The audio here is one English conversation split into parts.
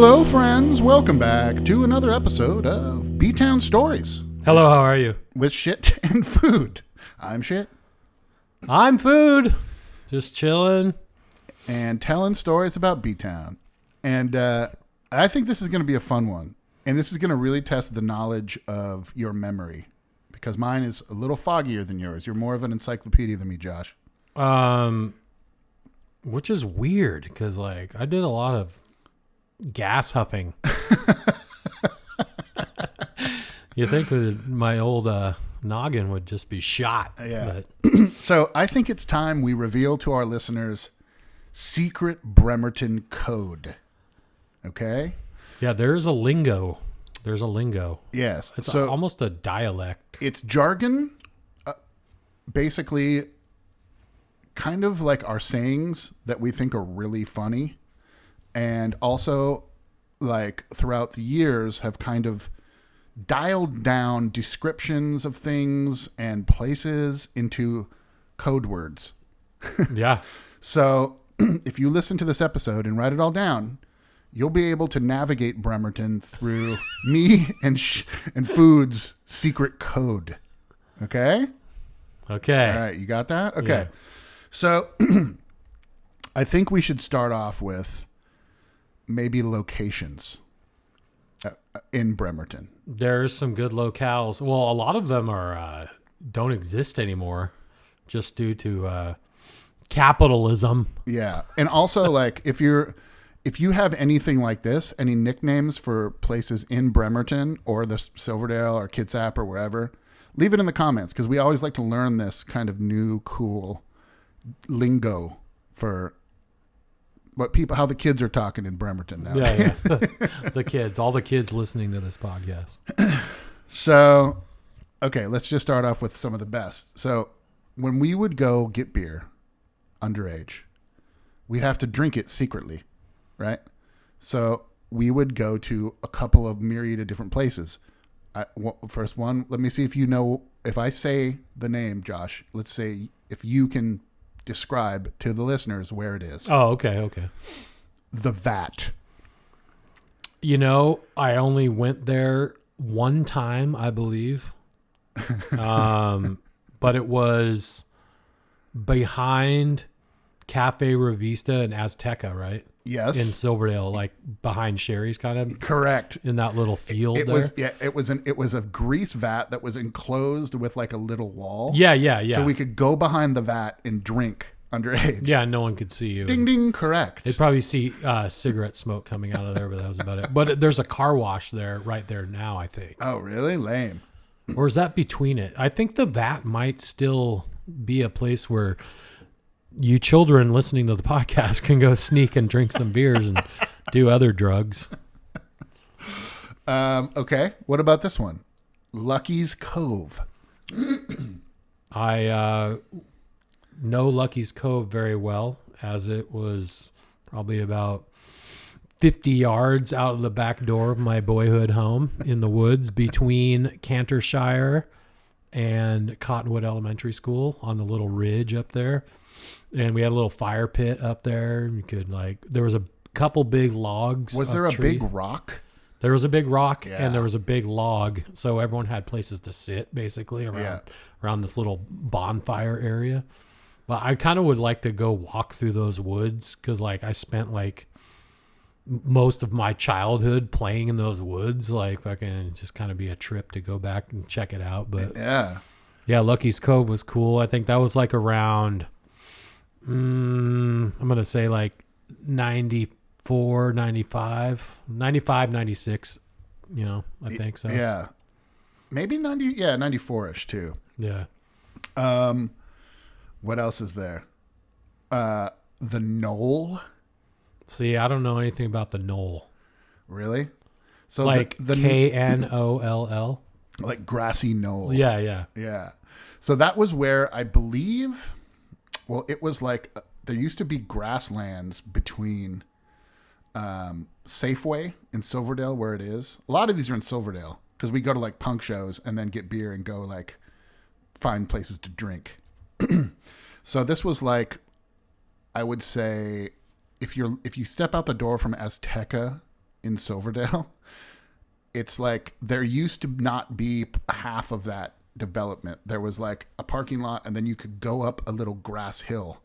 Hello, friends. Welcome back to another episode of B-Town Stories. Hello, how are you? With shit and food. I'm shit. I'm food. Just chilling. And telling stories about B-Town. And I think this is going to be a fun one. And this is going to really test the knowledge of your memory. Because mine is a little foggier than yours. You're more of an encyclopedia than me, Josh. Which is weird because, like, I did a lot of gas huffing. You think my old noggin would just be shot. Yeah. So I think it's time we reveal to our listeners secret Bremerton code. Okay? Yeah, there's a lingo. There's a lingo. Yes. It's so almost a dialect. It's jargon, basically kind of like our sayings that we think are really funny. And also, like, throughout the years have kind of dialed down descriptions of things and places into code words. Yeah. So if you listen to this episode and write it all down, you'll be able to navigate Bremerton through me and Food's secret code. Okay? Okay. All right, you got that? Okay. Yeah. So I think we should start off with maybe locations in Bremerton. There's some good locales. Well, a lot of them are don't exist anymore just due to capitalism. Yeah. And also, like, if you have anything like this, any nicknames for places in Bremerton or the Silverdale or Kitsap or wherever, leave it in the comments because we always like to learn this kind of new, cool lingo for how the kids are talking in Bremerton now. Yeah. The kids, all the kids listening to this podcast. So, okay, let's just start off with some of the best. So, when we would go get beer underage, we'd have to drink it secretly, right? So, we would go to a couple of myriad of different places. First one, let me see if you know, if I say the name, Josh, let's say if you can describe to the listeners where it is. Oh, okay. The Vat. You know, I only went there one time, I believe. But it was behind Cafe Revista and Azteca, right? Yes. In Silverdale, like behind Sherry's, kind of. Correct. In that little field it there. It was a grease vat that was enclosed with like a little wall. Yeah. So we could go behind the vat and drink underage. Yeah, no one could see you. Ding ding, correct. They'd probably see cigarette smoke coming out of there, but that was about it. But there's a car wash there, right there now, I think. Oh, really? Lame. Or is that between it? I think the vat might still be a place where you children listening to the podcast can go sneak and drink some beers and do other drugs. Okay. What about this one? Lucky's Cove. I know Lucky's Cove very well, as it was probably about 50 yards out of the back door of my boyhood home in the woods between Cantershire and Cottonwood Elementary School on the little ridge up there. And we had a little fire pit up there. You could there was a couple big logs. Was there a big rock? There was a big rock Yeah. and there was a big log. So everyone had places to sit basically around this little bonfire area. But I kind of would like to go walk through those woods because I spent most of my childhood playing in those woods. Fucking just kind of be a trip to go back and check it out. But yeah, Lucky's Cove was cool. I think that was around, I'm going to say 94, 95, 96, I think so. Yeah. Maybe 94-ish too. Yeah. What else is there? The Knoll. See, I don't know anything about the Knoll. Really? So the Knoll. Like grassy knoll. Yeah. Yeah. So that was where I believe, it was there used to be grasslands between Safeway in Silverdale, where it is. A lot of these are in Silverdale because we go to punk shows and then get beer and go find places to drink. So this was I would say if you step out the door from Azteca in Silverdale, it's like there used to not be half of that development. There was like a parking lot, and then you could go up a little grass hill,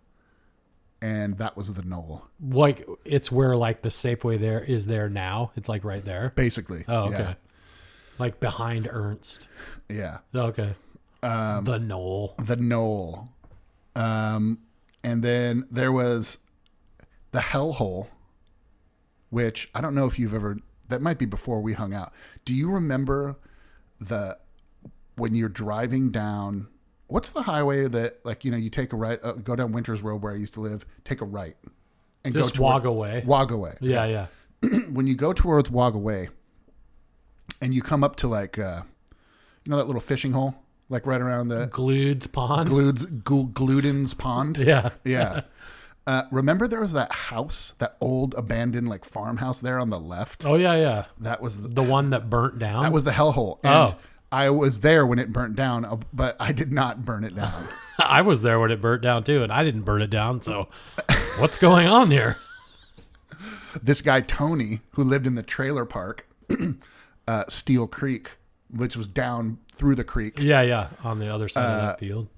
and that was the knoll. Like it's where like the Safeway there is there now. It's like right there. Basically. Oh, okay. Yeah. Like behind Ernst. Yeah. Okay. The knoll. The knoll. And then there was the hellhole, which I don't know if you've ever, that might be before we hung out. Do you remember when you're driving down, what's the highway that, like, you know, you take a right, go down Winters Road where I used to live, take a right. And just go Wagaway. Wagaway. Yeah. When you go towards Wagaway and you come up to like, you know, that little fishing hole? Like right around the Gluden's Pond. Gluden's Pond. Yeah. Yeah. Remember there was that house, that old abandoned like farmhouse there on the left? Oh yeah. That was the one that burnt down. That was the hellhole. And I was there when it burnt down, but I did not burn it down. I was there when it burnt down too, and I didn't burn it down. So what's going on here? This guy Tony, who lived in the trailer park, Steel Creek, which was down through the creek. Yeah, on the other side of that field.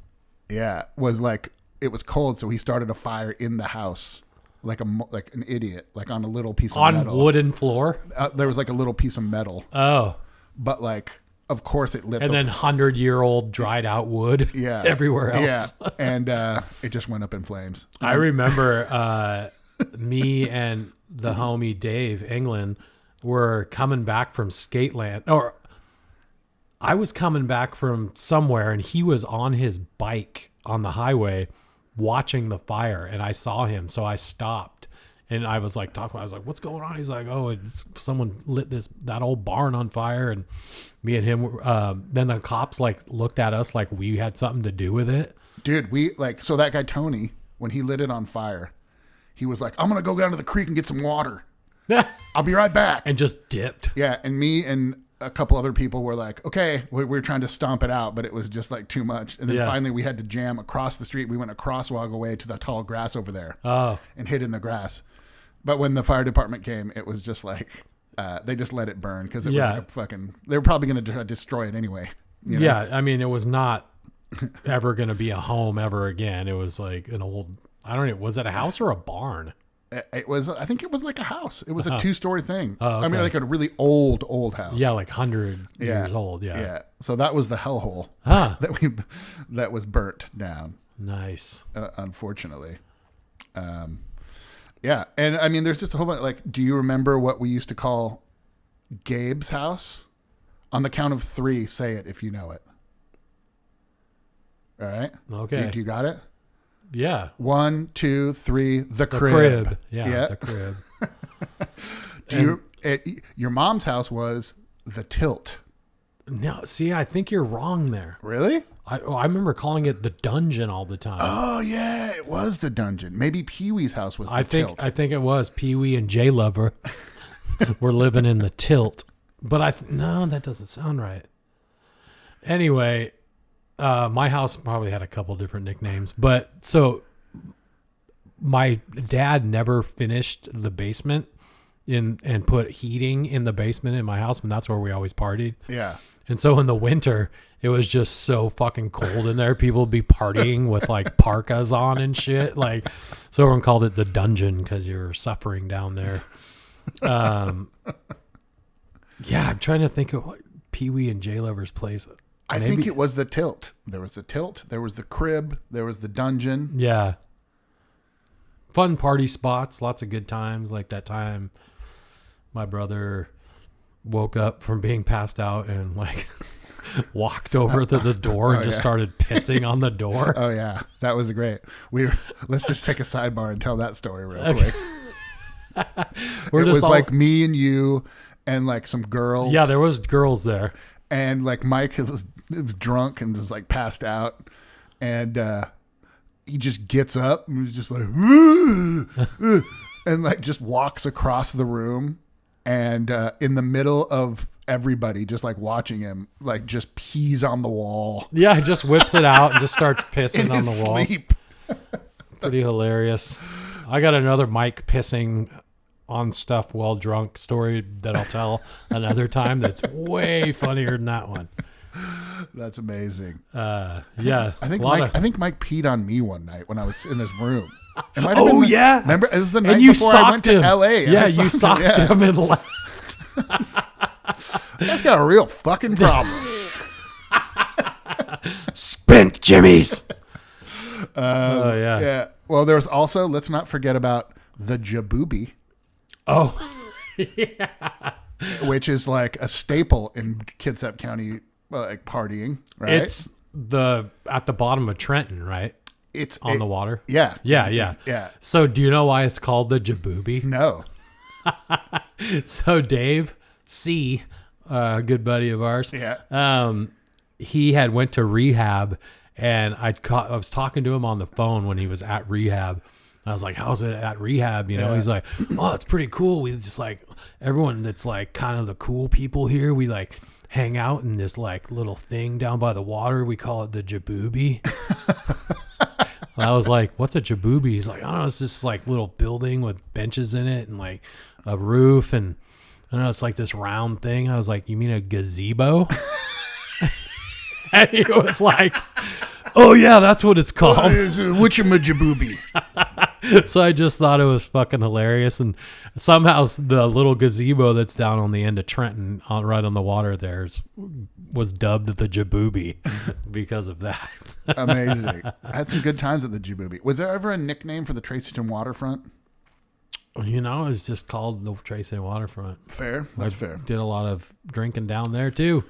Yeah, was like, it was cold, so he started a fire in the house, like an idiot, like on a little piece of metal. On wooden floor? There was like a little piece of metal. Oh. But like, of course it lit. And then 100-year-old dried out wood everywhere else. Yeah, and it just went up in flames. I remember me and the homie Dave England were coming back from Skateland, or I was coming back from somewhere, and he was on his bike on the highway watching the fire, and I saw him, so I stopped, and I was like I was like, what's going on? He's like, oh, someone lit that old barn on fire, and me and him then the cops like looked at us like we had something to do with it. Dude, so that guy Tony, when he lit it on fire, he was like, I'm gonna go down to the creek and get some water. I'll be right back. And just dipped. Yeah, and me and a couple other people were like, okay, we were trying to stomp it out, but it was just like too much. And then finally we had to jam across the street. We went across Wagaway to the tall grass over there and hid in the grass. But when the fire department came, it was just like, they just let it burn because it was like a fucking, they were probably going to destroy it anyway. You know? Yeah, I mean, it was not ever going to be a home ever again. It was like an old, I don't know, was it a house or a barn? It was, I think it was like a house. It was a 2-story thing. Oh, okay. I mean, like a really old house. Yeah, like 100 years old. Yeah. So that was the hellhole that was burnt down. Nice. Unfortunately. Yeah. And I mean, there's just a whole bunch, like, do you remember what we used to call Gabe's house? On the count of 3, say it if you know it. All right. Okay. Do you got it? Yeah. 1, 2, 3. The crib. Yeah. The crib. Your mom's house was the tilt. No, see, I think you're wrong there. Really? I remember calling it the dungeon all the time. Oh yeah, it was the dungeon. Maybe Pee Wee's house was the tilt. I think it was Pee Wee and J Lover were living in the tilt. But no, that doesn't sound right. Anyway. My house probably had a couple different nicknames, but so my dad never finished the basement and put heating in the basement in my house, and that's where we always partied. Yeah. And so in the winter, it was just so fucking cold in there. People would be partying with like parkas on and shit. Like, so everyone called it the dungeon because you were suffering down there. Yeah, I'm trying to think of what Pee Wee and J Lover's place. I think it was the tilt. There was the tilt. There was the crib. There was the dungeon. Yeah. Fun party spots. Lots of good times. Like that time my brother woke up from being passed out and like walked over to the door and just started pissing on the door. Oh, yeah. That was great. Let's just take a sidebar and tell that story real quick. It was like me and you and like some girls. Yeah, there was girls there. And like Mike was drunk and was like passed out, and he just gets up and was just like, and like just walks across the room, and in the middle of everybody just like watching him, like just pees on the wall. Yeah, he just whips it out and just starts pissing on the wall. Sleep. Pretty hilarious. I got another Mike pissing on stuff while drunk story that I'll tell another time that's way funnier than that one. That's amazing. Yeah. I think Mike peed on me one night when I was in this room. It might have Oh, been yeah. Remember, it was the night And you before I went socked him. to L.A. Yeah, you socked him and left. That's got a real fucking problem. Spent jimmies. Oh, yeah. Yeah. Well, there's also, let's not forget about the jabooby, Oh, yeah. which is like a staple in Kitsap County, like partying, right? It's at the bottom of Trenton, right? It's On the water. Yeah. Yeah. So do you know why it's called the jabooby? No. So Dave C, a good buddy of ours, Yeah. he had went to rehab, and I was talking to him on the phone when he was at rehab. I was like, how's it at rehab? You know, Yeah. he's like, oh, it's pretty cool. We just like everyone that's like kind of the cool people here. We like hang out in this like little thing down by the water. We call it the jabooby. I was like, what's a jabooby? He's like, I don't know. It's this like little building with benches in it and like a roof. And I don't know, it's like this round thing. I was like, you mean a gazebo? And he was like, oh yeah, that's what it's called. Whatchamajabooby. So I just thought it was fucking hilarious. And somehow the little gazebo that's down on the end of Trenton, right on the water there, was dubbed the jabooby because of that. Amazing. I had some good times at the jabooby. Was there ever a nickname for the Tracyton waterfront? You know, it's just called the Tracy Waterfront. Fair. That's fair. Did a lot of drinking down there too.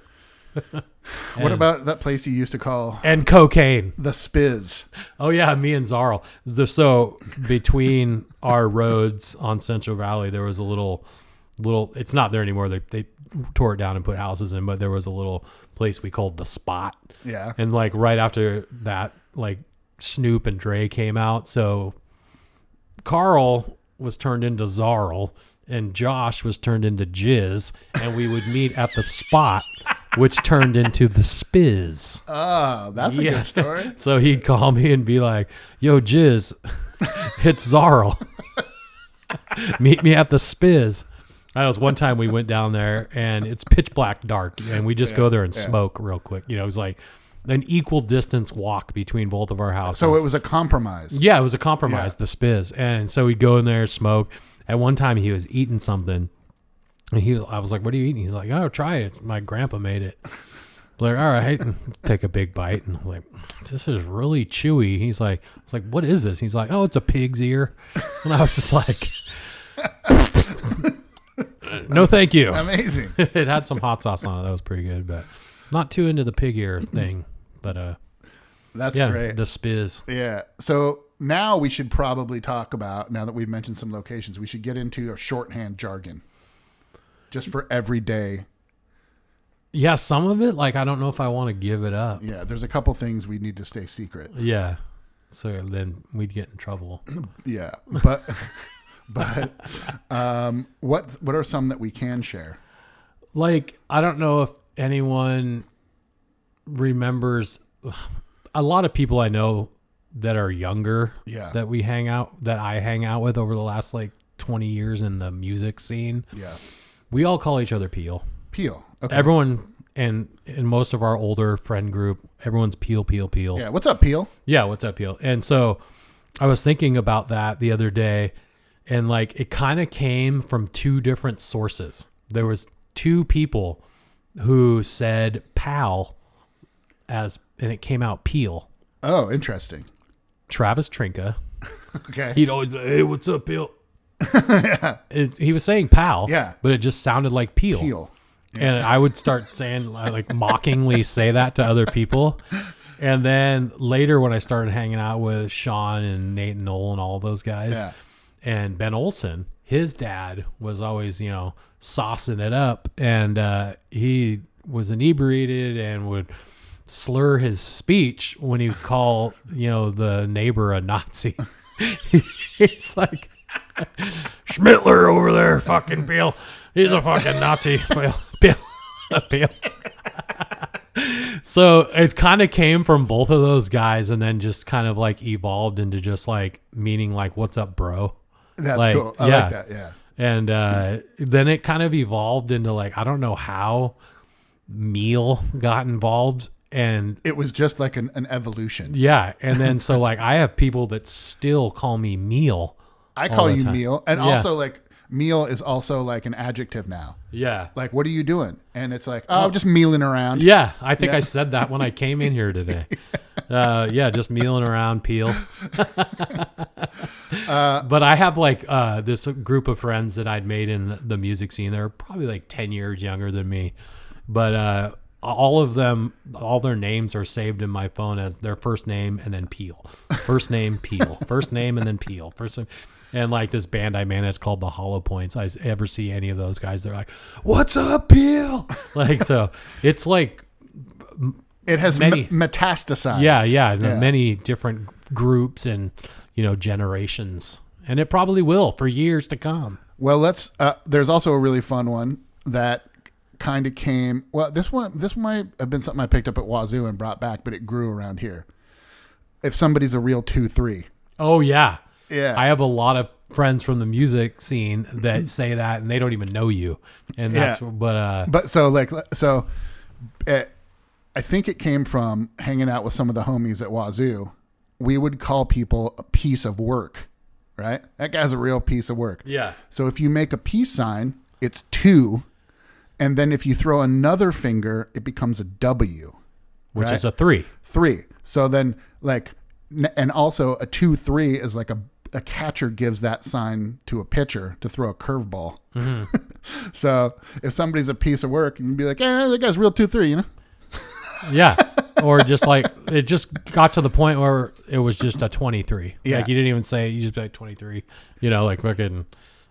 What about that place you used to call and cocaine? the Spiz? Oh yeah, me and Zarl. So between our roads on Central Valley, there was a little. It's not there anymore. They tore it down and put houses in, but there was a little place we called the Spot. Yeah. And like right after that, like Snoop and Dre came out, so Carl was turned into Zarl and Josh was turned into Jizz, and we would meet at the Spot, which turned into the Spiz. Oh, that's a good story. So he'd call me and be like, yo, Jizz, it's Zarl. Meet me at the Spiz. I know, it was one time we went down there and it's pitch black dark and we just go there and smoke real quick. You know, it was like an equal distance walk between both of our houses. So it was a compromise. Yeah, it was a compromise, the Spiz. And so we'd go in there, smoke. At one time he was eating something and I was like, what are you eating? He's like, oh, try it. My grandpa made it. I was like, all right, and take a big bite. And I'm like, this is really chewy. He's like, it's like, what is this? He's like, oh, it's a pig's ear. And I was just like, no, thank you. Amazing. It had some hot sauce on it. That was pretty good, but not too into the pig ear thing. But That's yeah, great. the Spiz. Yeah. So now we should probably talk about, now that we've mentioned some locations, we should get into a shorthand jargon just for everyday. Yeah, some of it, like, I don't know if I want to give it up. Yeah. There's a couple things we need to stay secret. Yeah. So then we'd get in trouble. Yeah. But what are some that we can share? Like, I don't know if anyone remembers a lot of people I know that are younger that I hang out with over the last like 20 years in the music scene. Yeah. We all call each other Peel. Peel. Okay. Everyone, and in most of our older friend group, everyone's Peel, Peel, Peel. Yeah. What's up, Peel? Yeah. What's up, Peel? And so I was thinking about that the other day, and like it kind of came from two different sources. There was two people who said pal and it came out Peel. Oh, interesting. Travis Trinka. Okay. He'd always be, hey, what's up, Peel? Yeah. He was saying pal, Yeah. but it just sounded like Peel. Peel. And I would start saying, like, mockingly say that to other people. And then later when I started hanging out with Sean and Nate and Noel and all those guys, and Ben Olson, his dad was always, you know, saucing it up. And he was inebriated and would slur his speech when he would call, you know, the neighbor a Nazi. He's like, Schmittler over there, fucking Peel. He's a fucking Nazi. Peel. So it kind of came from both of those guys and then just kind of like evolved into just like meaning like, what's up, bro? That's like, cool. I like that. Yeah. And then it kind of evolved into like, I don't know how meal got involved. And it was just like an evolution. Yeah. And then so like I have people that still call me meal. I call you meal. And also like meal is also like an adjective now. Yeah. Like, what are you doing? And it's like, oh, just mealing around. Yeah. I think I said that when I came in here today. Just mealing around, peel. But I have like this group of friends that I'd made in the music scene. They're probably like 10 years younger than me. But all of them, all their names are saved in my phone as their first name and then Peel. First name, Peel. First name and then Peel. First name. And like this band I manage called the Hollow Points. I ever see any of those guys, they're like, "What's up, Peel?" Like, so it's like it has metastasized. Yeah, many different groups and generations, and it probably will for years to come. Well, there's also a really fun one that kind of came. Well, this might have been something I picked up at Wazoo and brought back, but it grew around here. If somebody's a real 2-3. Oh yeah. Yeah. I have a lot of friends from the music scene that say that, and they don't even know you. And that's, I think it came from hanging out with some of the homies at Wazoo. We would call people a piece of work, right? That guy's a real piece of work. Yeah. So if you make a peace sign, it's 2. And then if you throw another finger, it becomes a W. Which is a 3. 3. So then and also a 2-3 is like a catcher gives that sign to a pitcher to throw a curveball. Mm-hmm. So if somebody's a piece of work, you can be like, that guy's real 2-3, Yeah. Or just like, it just got to the point where it was just a 23. Yeah. Like you didn't even say, you just be like 23, like fucking.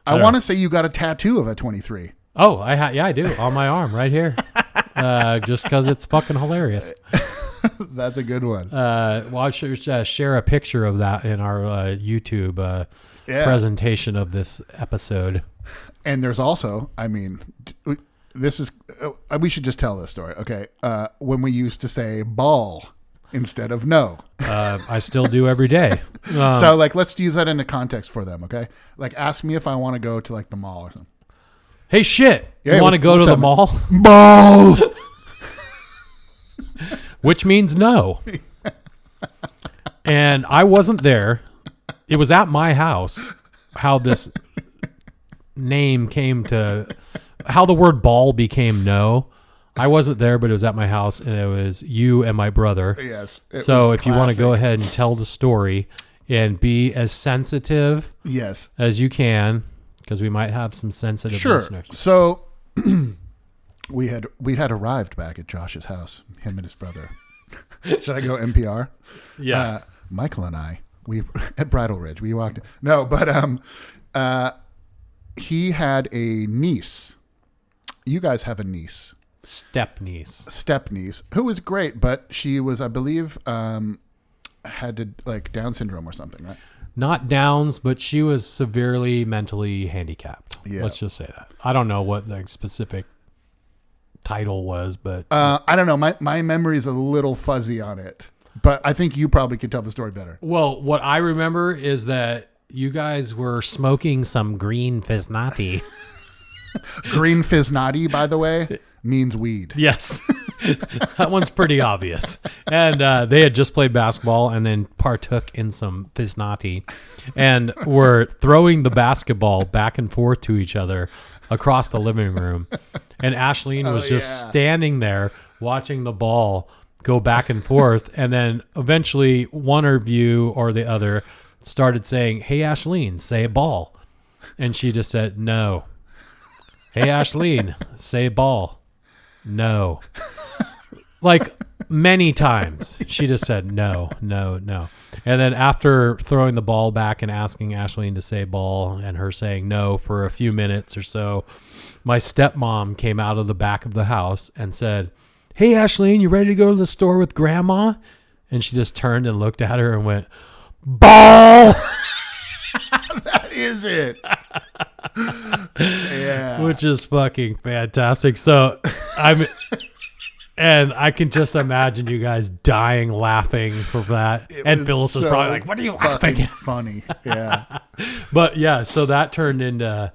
I want to say you got a tattoo of a 23. Oh, I do on my arm right here. Just because it's fucking hilarious. That's a good one. I should share a picture of that in our YouTube presentation of this episode. And there's also, this is, we should just tell this story. Okay. When we used to say ball instead of no. I still do every day. So let's use that in the context for them. Okay. Like ask me if I want to go to like the mall or something. Hey, shit. You want to go to the mall? Ball. Which means no. And I wasn't there. It was at my house how this name came to, how the word ball became no. I wasn't there, but it was at my house, and it was you and my brother. Yes. So if you want to go ahead and tell the story and be as sensitive as you can, because we might have some sensitive listeners. So we had arrived back at Josh's house, him and his brother. Should I go NPR? Yeah. Michael and I, we at Bridal Ridge, we walked. No, but he had a niece. You guys have a niece. Step niece, who was great, but she was, I believe, had like Down syndrome or something, right? Not Downs, but she was severely mentally handicapped. Yeah. Let's just say that. I don't know what the specific title was, but I don't know. My memory is a little fuzzy on it, but I think you probably could tell the story better. Well, what I remember is that you guys were smoking some green Fiznati. Green Fiznati, by the way, means weed. Yes. That one's pretty obvious. And they had just played basketball and then partook in some Fiznati and were throwing the basketball back and forth to each other across the living room. And Ashleen was just standing there watching the ball go back and forth. And then eventually one of you or the other started saying, "Hey, Ashleen, say ball." And she just said, "No." "Hey, Ashleen, say ball." "No." Like many times. She just said, no, no, no. And then after throwing the ball back and asking Ashleen to say ball and her saying no for a few minutes or so, my stepmom came out of the back of the house and said, "Hey, Ashleen, you ready to go to the store with Grandma?" And she just turned and looked at her and went, "Ball." That is it. Yeah. Which is fucking fantastic. So and I can just imagine you guys dying laughing for that. And Phyllis was probably like, "What are you laughing at?" Funny. Yeah. But yeah, so that turned into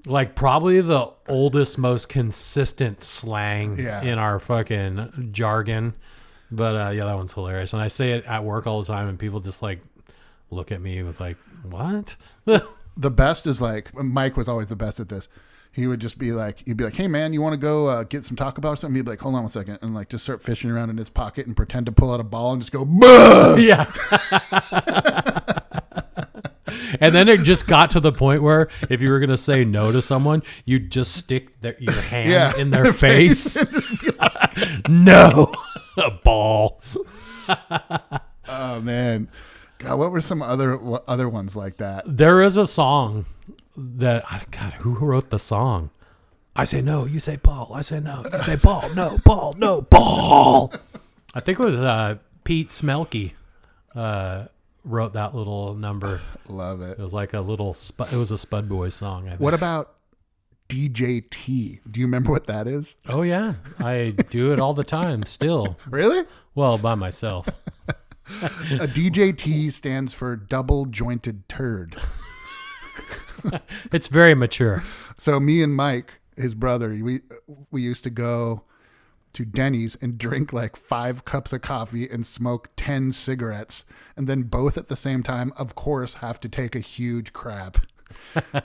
Like probably the oldest, most consistent slang in our fucking jargon. But yeah, that one's hilarious. And I say it at work all the time, and people just like look at me with like, what? The best is like, Mike was always the best at this. He would just be like, he'd be like, hey man, you want to go get some Taco Bell or something? He'd be like, hold on 1 second. And like just start fishing around in his pocket and pretend to pull out a ball and just go, bah! Yeah. And then it just got to the point where if you were going to say no to someone, you'd just stick your hand in their face. No, a ball. Oh man. God, what were some other ones like that? There is a song that, God, who wrote the song? I say no, you say ball. I say no, you say ball. No, ball, no, ball. I think it was Pete Smelke wrote that little number. Love it. It was like a little, it was a Spud Boys song, I think. What about DJT? Do you remember what that is? Oh, yeah. I do it all the time still. Really? Well, by myself. A DJT stands for double jointed turd. It's very mature. So me and Mike, his brother, we used to go to Denny's and drink like 5 cups of coffee and smoke 10 cigarettes, and then both at the same time, of course, have to take a huge crap.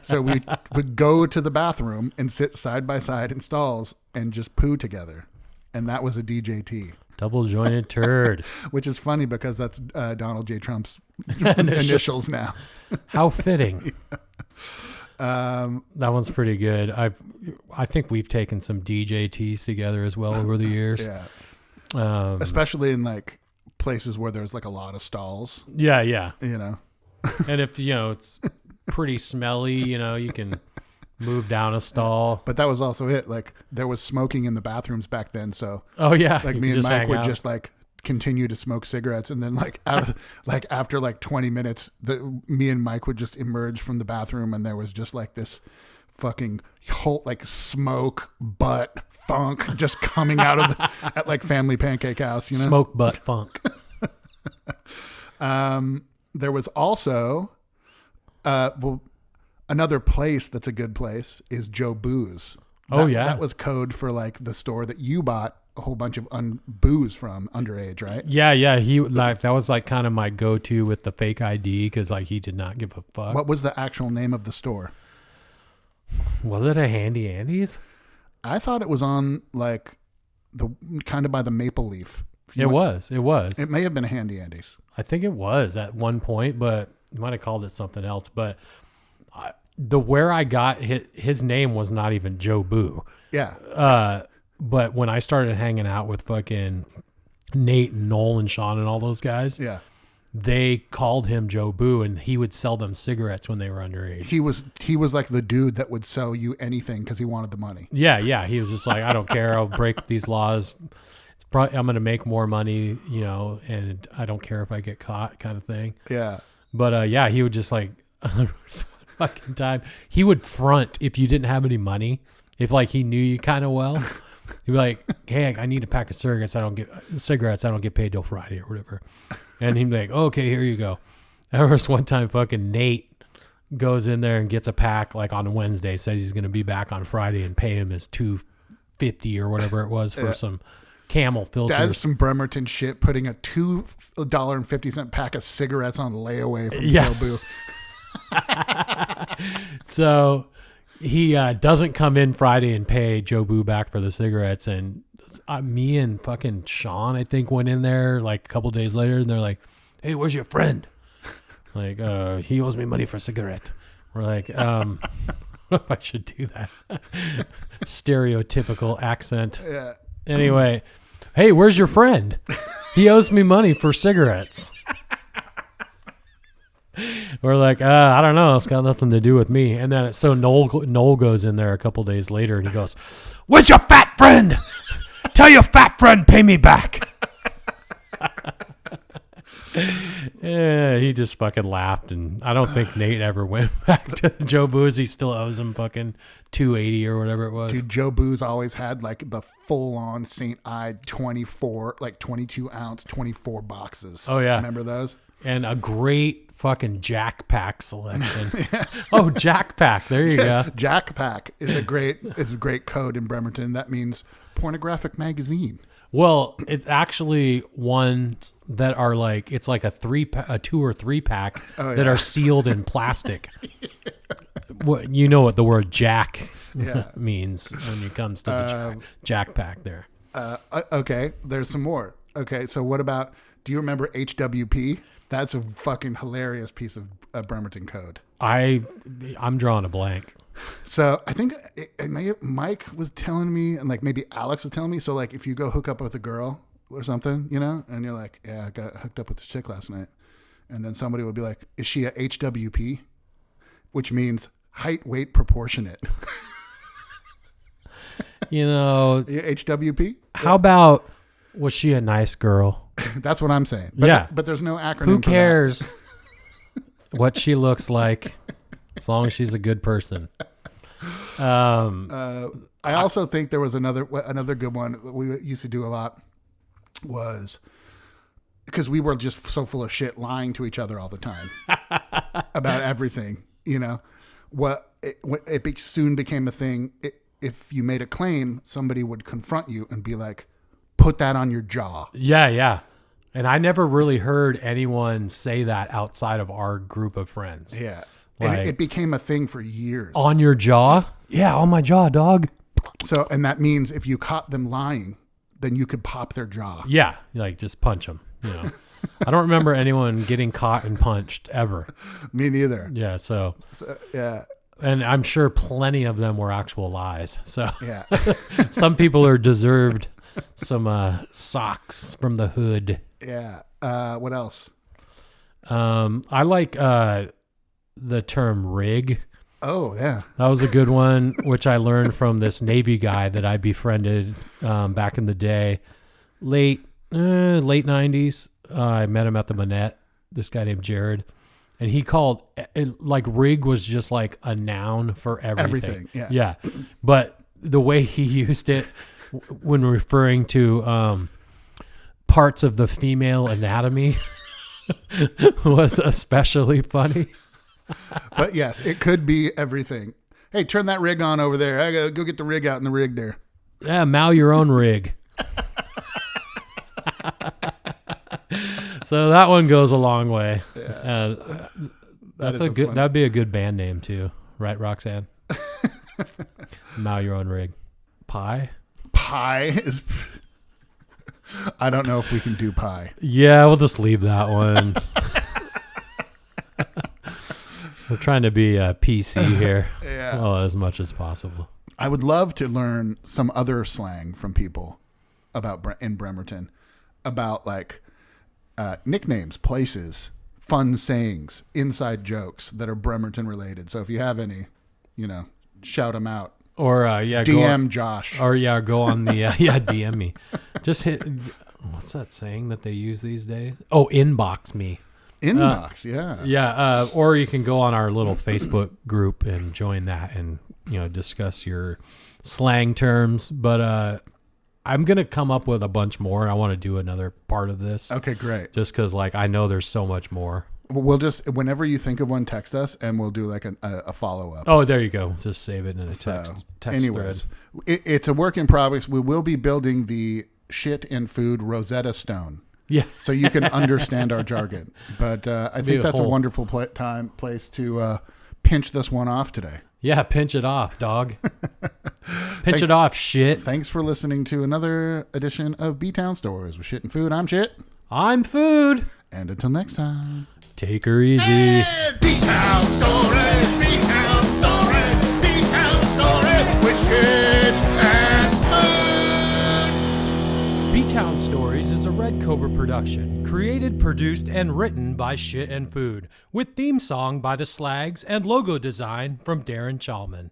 So we would go to the bathroom and sit side by side in stalls and just poo together, and that was a DJT. Double jointed turd. Which is funny because that's Donald J. Trump's initials now. How fitting. That one's pretty good. I think we've taken some DJTs together as well over the years. Yeah. Especially in like places where there's like a lot of stalls. Yeah, yeah. You know. And if, it's pretty smelly, you can move down a stall. But that was also it. Like there was smoking in the bathrooms back then, so oh yeah, like me and Mike would just like continue to smoke cigarettes, and then like after like 20 minutes, me and Mike would just emerge from the bathroom, and there was just like this fucking whole like smoke butt funk just coming out of at like Family Pancake House, Smoke butt funk. There was also another place that's a good place is Joe Booze. That was code for like the store that you bought a whole bunch of booze from underage, right? Yeah. He that was like kind of my go-to with the fake ID because like he did not give a fuck. What was the actual name of the store? Was it a Handy Andy's? I thought it was on like the kind of by the Maple Leaf. It was. It may have been a Handy Andy's. I think it was at one point, but you might have called it something else. But where I got his name was not even Joe Boo. Yeah. But when I started hanging out with fucking Nate and Noel and Sean and all those guys, yeah, they called him Joe Boo, and he would sell them cigarettes when they were underage. He was like the dude that would sell you anything because he wanted the money. Yeah. He was just like, I don't care. I'll break these laws. I'm going to make more money, and I don't care if I get caught, kind of thing. Yeah. But yeah, he would just like fucking time. He would front if you didn't have any money. If like he knew you kind of well, he'd be like, "Hey, I need a pack of cigarettes. I don't get paid till Friday or whatever." And he'd be like, "Okay, here you go." There was one time fucking Nate goes in there and gets a pack like on Wednesday, says he's going to be back on Friday and pay him his $2.50 or whatever it was for some Camel filters. That's some Bremerton shit, putting a $2.50 pack of cigarettes on layaway from Joe Boo. So he doesn't come in Friday and pay Joe Boo back for the cigarettes, and me and fucking Sean, I think, went in there like a couple days later, and they're like, "Hey, where's your friend?" Like, he owes me money for a cigarette. We're like, if I should do that. Stereotypical accent. Yeah. Anyway, hey, where's your friend? He owes me money for cigarettes. We're like, I don't know. It's got nothing to do with me. And then so Noel goes in there a couple days later and he goes, "Where's your fat friend? Tell your fat friend pay me back." Yeah, he just fucking laughed, and I don't think Nate ever went back to Joe Boo's. He still owes him fucking $2.80 or whatever it was. Dude, Joe Boo's always had like the full-on St. Ide 24, like 22 ounce, 24 boxes. Oh yeah, remember those? and a great fucking Jack Pack selection. Oh, Jack Pack. There you go. Jack Pack is a great code in Bremerton. That means pornographic magazine. Well, it's actually ones that are like, it's like a 2 or 3 pack that are sealed in plastic. What you know what the word Jack means when it comes to the Jack Pack there. Okay, there's some more. Okay, so what about, do you remember HWP? That's a fucking hilarious piece of Bremerton code. I'm drawing a blank. So I think Mike was telling me, and like maybe Alex was telling me. So like if you go hook up with a girl or something, you know, and you're like, yeah, I got hooked up with a chick last night, and then somebody would be like, is she a HWP? Which means height, weight, proportionate. You know, HWP. How about, was she a nice girl? That's what I'm saying. But but there's no acronym. Who cares what she looks like, as long as she's a good person. I also think there was another good one that we used to do a lot, was because we were just so full of shit, lying to each other all the time about everything. You know, it soon became a thing. If you made a claim, somebody would confront you and be like, "Put that on your jaw." Yeah. And I never really heard anyone say that outside of our group of friends. Yeah. Like, and it became a thing for years. On your jaw? Yeah, on my jaw, dog. So, and that means if you caught them lying, then you could pop their jaw. Yeah, like just punch them. You know, I don't remember anyone getting caught and punched ever. Me neither. Yeah, so yeah. And I'm sure plenty of them were actual lies. So yeah, some people are deserved some socks from the hood. Yeah. What else? I like the term rig. Oh, yeah. That was a good one, which I learned from this Navy guy that I befriended back in the day. Late 90s. I met him at the Manette, this guy named Jared. And he called it, like, rig was just like a noun for everything. Yeah. But the way he used it when referring to parts of the female anatomy was especially funny. But yes, it could be everything. Hey, turn that rig on over there. I gotta go get the rig out in the rig there. Yeah, mow your own rig. So that one goes a long way. Yeah. That'd be a good band name too, right, Roxanne? Mow your own rig. Pie is. I don't know if we can do pie. Yeah, we'll just leave that one. We're trying to be PC here, well, as much as possible. I would love to learn some other slang from people in Bremerton about like nicknames, places, fun sayings, inside jokes that are Bremerton related. So if you have any, shout them out. Or DM Josh. Or go on the DM me. Just hit. What's that saying that they use these days? Oh, inbox me. Inbox, yeah. Or you can go on our little Facebook group and join that, and discuss your slang terms. But I'm gonna come up with a bunch more, and I want to do another part of this. Okay, great. Just because, I know there's so much more. We'll just, whenever you think of one, text us, and we'll do like a follow up. Oh, there you go. Just save it in a text. Anyways, thread. It's a work in progress. We will be building the shit and food Rosetta Stone. Yeah. So you can understand our jargon. But I think that's a wonderful place to pinch this one off today. Yeah, pinch it off, dog. Pinch it off, shit. Thanks for listening to another edition of B-Town Stories with Shit and Food. I'm Shit. I'm Food. And until next time, take her easy. B-Town Stories, B-Town Stories, B-Town Stories with Shit and Food. B-Town Stories is a Red Cobra production, created, produced, and written by Shit and Food, with theme song by The Slags and logo design from Darren Chalman.